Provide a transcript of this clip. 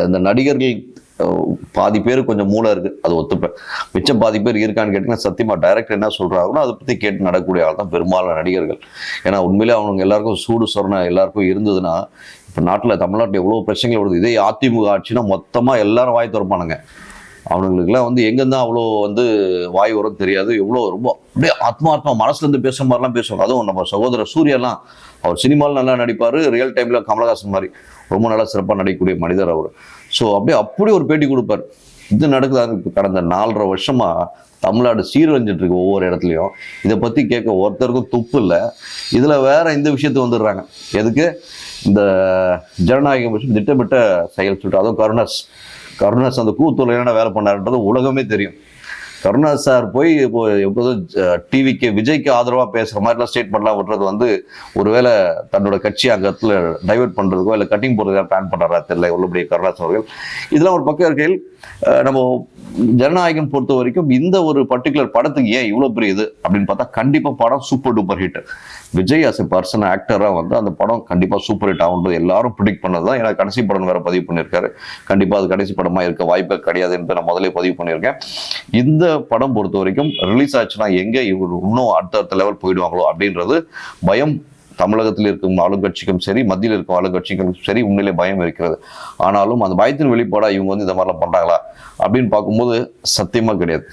இந்த நடிகர்கள் பாதி பேர் கொஞ்சம் மூளை இருக்கு, அது ஒத்துப்பேன். மிச்சம் பாதி பேர் இருக்கான்னு கேட்டீங்கன்னா சத்தியமா டைரக்டர் என்ன சொல்றாங்களோ அதை பத்தி கேட்டு நடக்கக்கூடிய ஆள் தான் பெரும்பாலான நடிகர்கள். ஏன்னா உண்மையிலே அவங்க எல்லாருக்கும் சூடு சொரணை எல்லாருக்கும் இருந்ததுன்னா, இப்போ நாட்டில் தமிழ்நாட்டில் எவ்வளோ பிரச்சனைகள் வருது. இதே அதிமுக ஆட்சினா மொத்தமாக எல்லாரும் வாய் திறப்பானுங்க. அவனுங்களுக்குலாம் எங்கேருந்தா அவ்வளோ வாய் வரும் தெரியாது. எவ்வளோ ரொம்ப அப்படியே ஆத்மாத்மா மனசுலேருந்து பேசுகிற மாதிரிலாம் பேசுவாங்க. அதுவும் நம்ம சகோதரர் சூர்யாலாம், அவர் சினிமாவில் நல்லா நடிப்பார், ரியல் டைமில் கமலஹாசன் மாதிரி ரொம்ப நல்லா சிறப்பாக நடிக்கக்கூடிய மனிதர் அவர். ஸோ அப்படி ஒரு பேட்டி கொடுப்பார். இது நடக்குது. கடந்த 4.5 வருஷமா தமிழ்நாடு சீரழிஞ்சிட்டு இருக்கு ஒவ்வொரு இடத்துலையும். இதை பற்றி கேட்க ஒருத்தருக்கும் துப்பு இல்லை. இதில் வேற இந்த விஷயத்தை வந்துடுறாங்க. எதுக்கு? இந்த ஜனநாயகம் விஷயம் திட்டமிட்ட செயல் சொல்லிட்டு. அதுவும் கருணாஸ் அந்த கூத்தூர்ல என்னென்ன வேலை பண்ணாருன்றது உலகமே தெரியும். கருணாஸ் சார் போய் இப்போ எப்போதும் டிவிக்கு விஜய்க்கு ஆதரவாக பேசுகிற மாதிரிலாம் ஸ்டேட்மெண்ட்லாம் விடுறது ஒருவேளை தன்னோட கட்சி அங்கத்தில் டைவெர்ட் பண்ணுறதுக்கோ இல்லை கட்டிங் போடுறதுக்காக பிளான் பண்ணுறாரா தெரியல உள்ளபடியே கருணாஸ் அவர்கள். இதெல்லாம் ஒரு பக்கம் இருக்கையில் நம்ம ஜனநாயகம் பொறுத்த வரைக்கும் இந்த ஒரு பர்டிகுலர் படத்துக்கு ஏன் இவ்வளோ பெரிய இது அப்படின்னு பார்த்தா, கண்டிப்பாக படம் super duper hit. Vijay as a person ஆக்டராக அந்த படம் கண்டிப்பாக சூப்பர் ஹிட் ஆகுன்றது எல்லாரும் ப்ரிடிக்ட் பண்ணது தான். ஏன்னா கடைசி படம் வேற பதிவு பண்ணியிருக்காரு. கண்டிப்பாக அது கடைசி படமாக இருக்க வாய்ப்பே கிடையாது என்று நான் முதலே பதிவு பண்ணியிருக்கேன். இந்த படம் பொறுத்த வரைக்கும் ரிலீஸ் ஆச்சுன்னா எங்கே இவர் இன்னும் அடுத்த லெவல் போயிடுவாங்களோ அப்படின்றது பயம் தமிழகத்தில் இருக்கும் ஆளுங்கட்சிக்கும் சரி, மத்தியில் இருக்கும் ஆளுங்கட்சிக்கும் சரி உண்மையிலே பயம் இருக்கிறது. ஆனாலும் அந்த பயத்தின் வெளிப்பாடாக இவங்க இந்த மாதிரிலாம் பண்றாங்களா அப்படின்னு பார்க்கும்போது சத்தியமா கிடையாது.